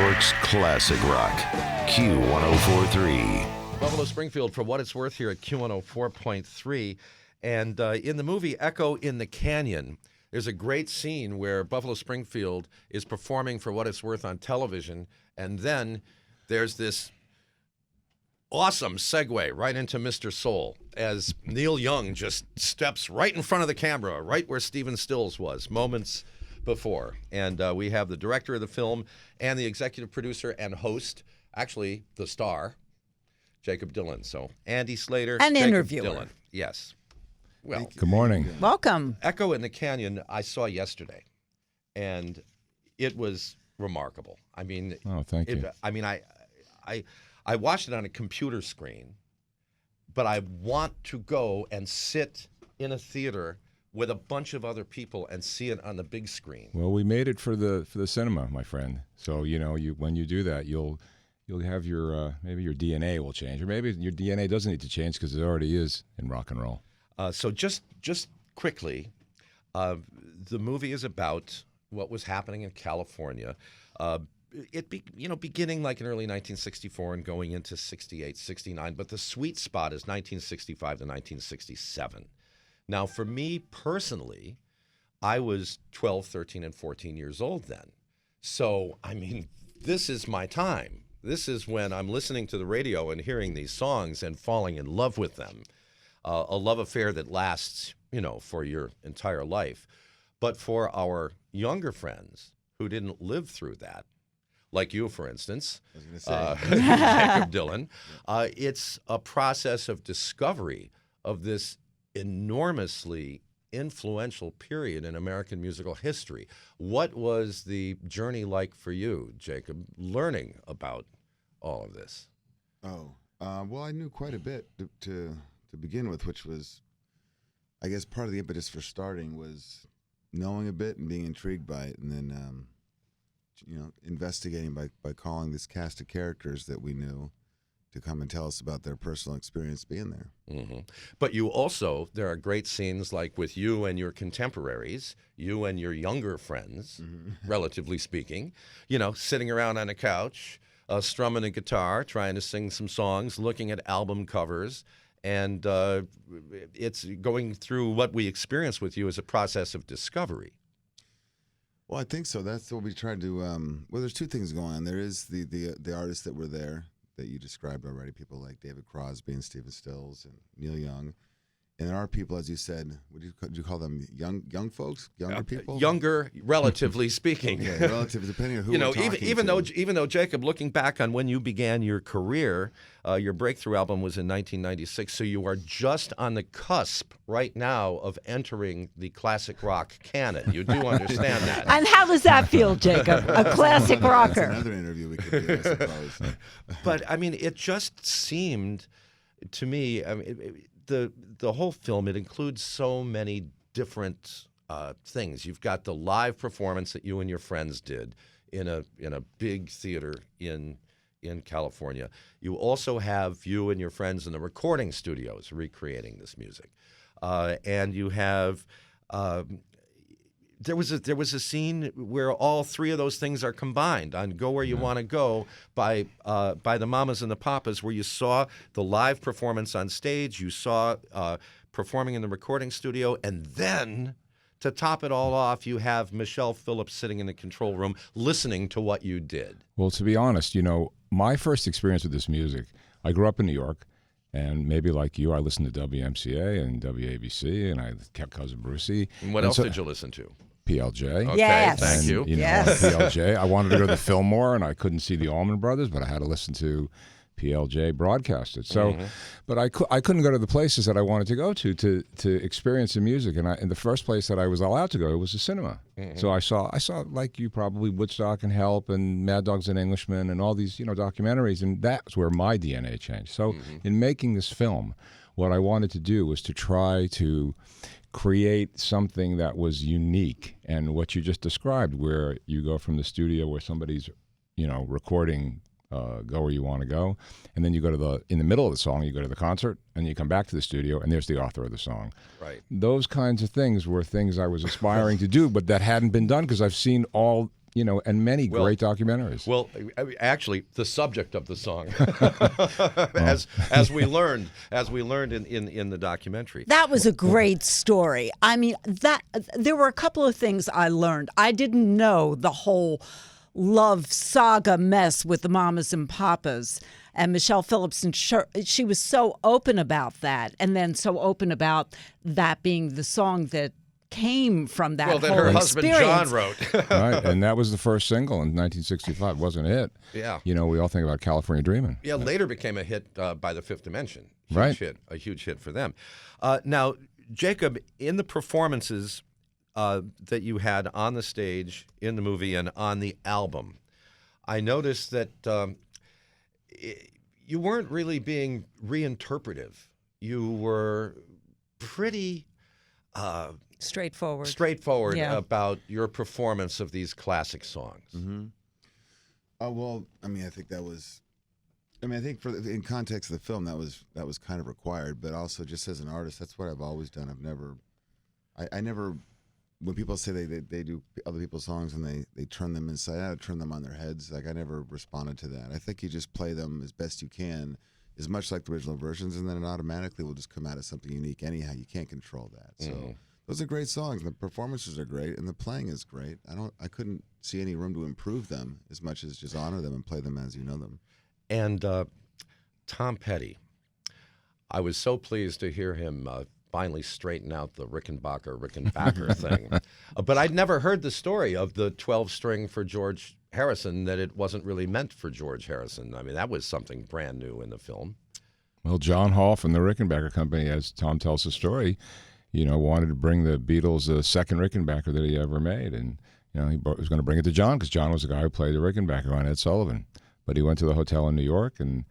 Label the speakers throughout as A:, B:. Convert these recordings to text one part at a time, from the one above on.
A: York's classic rock, Q1043.
B: Buffalo Springfield, for what it's worth, here at Q104.3. And in the movie Echo in the Canyon, there's a great scene where Buffalo Springfield is performing For What It's Worth on television, and then there's this awesome segue right into Mr. Soul as Neil Young just steps right in front of the camera, right where Stephen Stills was moments before. And we have the director of the film and the executive producer and host, actually the star, Jakob Dylan. So Andy Slater,
C: An
B: Jakob
C: interviewer.
B: Dylan. Yes. Well,
D: Good morning.
C: Welcome.
B: Echo in the Canyon I saw yesterday, and it was remarkable. I mean,
D: Oh, thank you.
B: I mean, I watched it on a computer screen, but I want to go and sit in a theater with a bunch of other people and see it on the big screen.
D: Well, we made it for the cinema, my friend. So when you do that, you'll have your maybe your DNA will change, or maybe your DNA doesn't need to change because it already is in rock and roll.
B: So just quickly, the movie is about what was happening in California. Beginning like in early 1964 and going into 68, 69, but the sweet spot is 1965 to 1967. Now, for me personally, I was 12, 13, and 14 years old then. So, I mean, this is my time. This is when I'm listening to the radio and hearing these songs and falling in love with them. A love affair that lasts, for your entire life. But for our younger friends who didn't live through that, like you, for instance, Jakob Dylan, it's a process of discovery of this enormously influential period in American musical history. What was the journey like for you, Jakob, learning about all of this?
E: Well, I knew quite a bit to begin with, which was, I guess, part of the impetus for starting was knowing a bit and being intrigued by it, and then investigating by calling this cast of characters that we knew to come and tell us about their personal experience being there.
B: Mm-hmm. But you also, there are great scenes like with you and your contemporaries, you and your younger friends, relatively speaking, sitting around on a couch, strumming a guitar, trying to sing some songs, looking at album covers, and it's going through what we experience with you as a process of discovery.
E: Well, I think so. That's what we tried to. Well, there's two things going on. There is the artists that were there that you described already, people like David Crosby and Stephen Stills and Neil Young. And there are people, as you said, would you call them young folks, younger people?
B: Younger, relatively speaking.
E: Yeah, relative, depending on who we're talking to.
B: Even though Jakob, looking back on when you began your career, your breakthrough album was in 1996, so you are just on the cusp right now of entering the classic rock canon. You do understand that.
C: And how does that feel, Jakob? A classic rocker.
E: That's another interview we could do, I suppose.
B: But I mean, it just seemed to me. The whole film, it includes so many different things. You've got the live performance that you and your friends did in a big theater in California. You also have you and your friends in the recording studios recreating this music, and you have. There was a scene where all three of those things are combined on "Go Where You Want to Go" by the Mamas and the Papas, where you saw the live performance on stage, you saw performing in the recording studio, and then to top it all off, you have Michelle Phillips sitting in the control room listening to what you did.
D: Well, to be honest, my first experience with this music, I grew up in New York, and maybe like you, I listened to WMCA and WABC, and I kept Cousin Brucey.
B: And what else did you listen to?
D: PLJ.
B: Okay,
C: Yes.
B: thank you.
C: Yes.
D: PLJ. I wanted to go to the Fillmore, and I couldn't see the Allman Brothers, but I had to listen to PLJ broadcasted. So, but I couldn't go to the places that I wanted to go to experience the music. And the first place that I was allowed to go was the cinema. So I saw like you probably Woodstock and Help and Mad Dogs and Englishmen and all these documentaries, and that's where my DNA changed. So in making this film, what I wanted to do was to try to create something that was unique, and what you just described, where you go from the studio where somebody's recording Go Where You Want to Go, and then you go in the middle of the song, you go to the concert, and you come back to the studio, and there's the author of the song.
B: Right.
D: Those kinds of things were things I was aspiring to do, but that hadn't been done because I've seen all and many great documentaries.
B: Well, actually, the subject of the song, as we learned in the documentary.
C: That was a great story. I mean, there were a couple of things I learned. I didn't know the whole love saga mess with the Mamas and Papas. And Michelle Phillipson, she was so open about that, and then so open about that being the song that came from that
B: well, that
C: whole
B: her husband
C: experience.
B: John wrote.
D: Right, and that was the first single in 1965, wasn't it?
B: Yeah.
D: We all think about California Dreamin'.
B: Yeah, later became a hit by the Fifth Dimension. A huge hit for them. Now, Jacob, in the performances that you had on the stage, in the movie, and on the album, I noticed that you weren't really being reinterpretive. You were pretty straightforward about your performance of these classic songs.
E: Mm-hmm. Well, I mean, I think that was. I mean, I think in context of the film, that was kind of required. But also, just as an artist, that's what I've always done. I never. When people say they do other people's songs and they turn them inside out, turn them on their heads, like I never responded to that. I think you just play them as best you can, as much like the original versions, and then it automatically will just come out as something unique anyhow. You can't control that. So those are great songs. The performances are great, and the playing is great. I couldn't see any room to improve them as much as just honor them and play them as you know them.
B: And Tom Petty, I was so pleased to hear him finally straighten out the Rickenbacker thing. But I'd never heard the story of the 12-string for George Harrison, that it wasn't really meant for George Harrison. I mean, that was something brand new in the film.
D: Well, John Hall from the Rickenbacker Company, as Tom tells the story, wanted to bring the Beatles a second Rickenbacker that he ever made. And, he was going to bring it to John because John was the guy who played the Rickenbacker on Ed Sullivan. But he went to the hotel in New York, and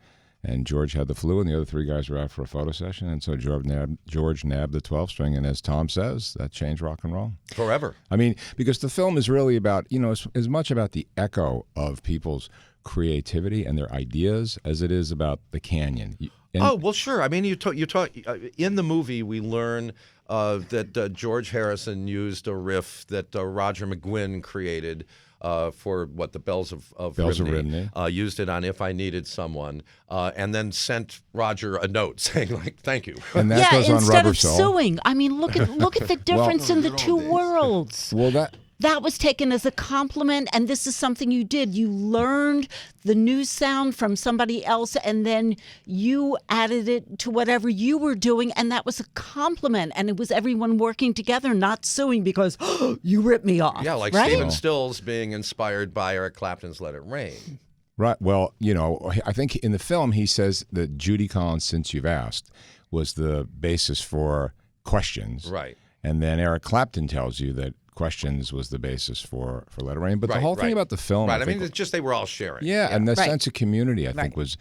D: George had the flu, and the other three guys were out for a photo session, and so George nabbed the 12-string, and as Tom says, that changed rock and roll.
B: Forever.
D: I mean, because the film is really about, as much about the echo of people's creativity and their ideas as it is about the canyon.
B: Well, sure. I mean, you talk in the movie, we learn that George Harrison used a riff that Roger McGuinn created for the Bells of Ribney. Used it on If I Needed Someone, and then sent Roger a note saying, like, thank you.
D: And that goes on
C: instead
D: Rubber
C: of
D: Soul.
C: suing. I mean, look at the difference in the two worlds.
D: Well,
C: that was taken as a compliment, and this is something you did. You learned the new sound from somebody else, and then you added it to whatever you were doing, and that was a compliment. And it was everyone working together, not suing because you ripped me off.
B: Yeah, like
C: right?
B: Stephen Stills being inspired by Eric Clapton's Let It Rain.
D: Right. Well, I think in the film he says that Judy Collins' Since You've Asked was the basis for Questions.
B: Right.
D: And then Eric Clapton tells you that Questions was the basis for Let It Rain. But the whole thing about the film,
B: right? I mean, it's just they were all sharing.
D: Yeah, and the sense of community, I think, was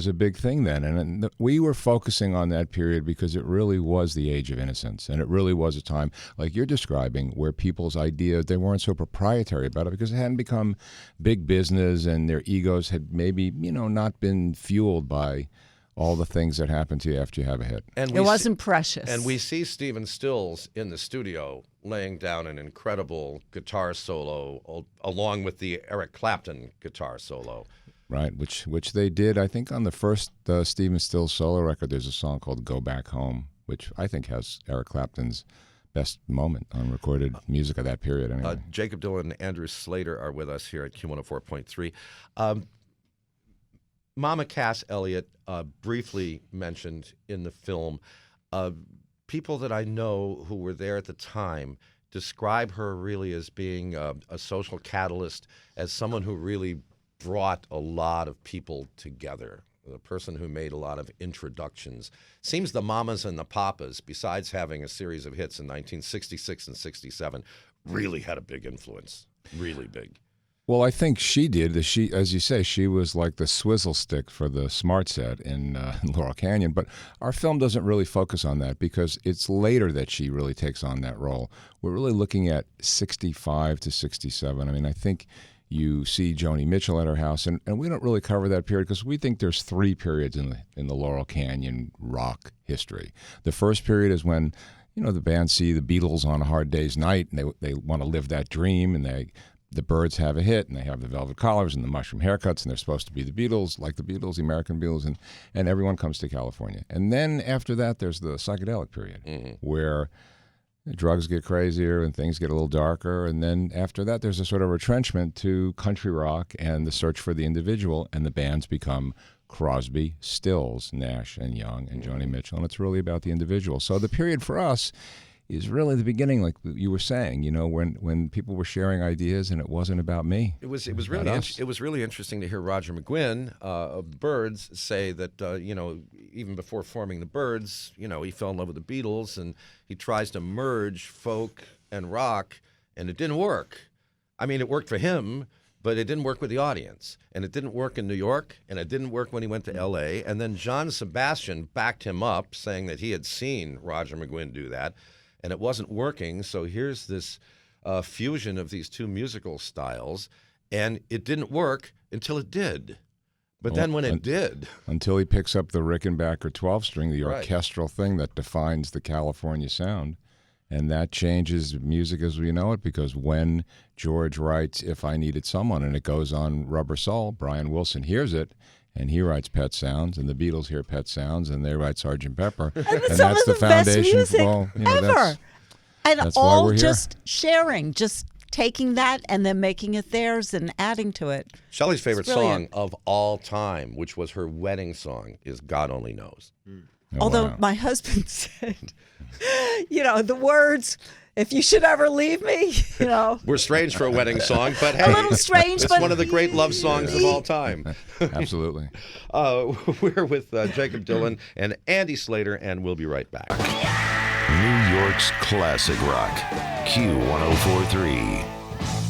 D: a big thing then. And we were focusing on that period because it really was the age of innocence. And it really was a time, like you're describing, where people's ideas, they weren't so proprietary about it because it hadn't become big business and their egos had maybe, not been fueled by all the things that happen to you after you have a hit.
C: And it wasn't precious.
B: And we see Stephen Stills in the studio laying down an incredible guitar solo along with the Eric Clapton guitar solo.
D: Right, which they did, I think, on the first Stephen Stills solo record. There's a song called Go Back Home, which I think has Eric Clapton's best moment on recorded music of that period. Anyway.
B: Jakob Dylan and Andrew Slater are with us here at Q104.3. Mama Cass Elliot briefly mentioned in the film. People that I know who were there at the time describe her really as being a social catalyst, as someone who really brought a lot of people together, the person who made a lot of introductions. Seems the Mamas and the Papas, besides having a series of hits in 1966 and 67, really had a big influence, really big.
D: Well, I think she did. She, as you say, she was like the swizzle stick for the smart set in Laurel Canyon. But our film doesn't really focus on that because it's later that she really takes on that role. We're really looking at 65 to 67. I mean, I think you see Joni Mitchell at her house, and we don't really cover that period because we think there's three periods in the Laurel Canyon rock history. The first period is when the band see the Beatles on A Hard Day's Night, and they want to live that dream, and they the Byrds have a hit, and they have the velvet collars and the mushroom haircuts, and they're supposed to be the Beatles, like the Beatles, the American Beatles, and everyone comes to California. And then after that, there's the psychedelic period, where the drugs get crazier and things get a little darker. And then after that, there's a sort of retrenchment to country rock and the search for the individual, and the bands become Crosby, Stills, Nash, and Young, and Joni Mitchell, and it's really about the individual. So the period for us is really the beginning, like you were saying, when people were sharing ideas and it wasn't about me.
B: It was really interesting to hear Roger McGuinn of the Byrds say that even before forming the Byrds, he fell in love with the Beatles, and he tries to merge folk and rock, and it didn't work. I mean, it worked for him, but it didn't work with the audience, and it didn't work in New York, and it didn't work when he went to L.A. And then John Sebastian backed him up, saying that he had seen Roger McGuinn do that, and it wasn't working. So here's this fusion of these two musical styles, and it didn't work until it did. But then when it did...
D: Until he picks up the Rickenbacker 12-string, the
B: Right.
D: orchestral thing that defines the California sound, and that changes music as we know it, because when George writes If I Needed Someone, and it goes on Rubber Soul, Brian Wilson hears it, and he writes Pet Sounds, and the Beatles hear Pet Sounds, and they write Sgt. Pepper.
C: And
D: and
C: some
D: that's
C: of
D: the
C: the best
D: foundation.
C: music ever. And
D: that's why
C: all
D: we're here.
C: just sharing, just taking that and then making it theirs and adding to it.
B: Shelley's favorite song
C: brilliant.
B: of all time, which was her wedding song, is God Only Knows.
D: Oh,
C: Although
D: wow.
C: my husband said, the words, if you should ever leave me,
B: We're strange for a wedding song, but hey,
C: a little strange,
B: it's
C: but
B: one of the great love songs of all time.
D: Absolutely.
B: We're with Jacob Dylan and Andy Slater, and we'll be right back.
A: New York's classic rock, Q1043.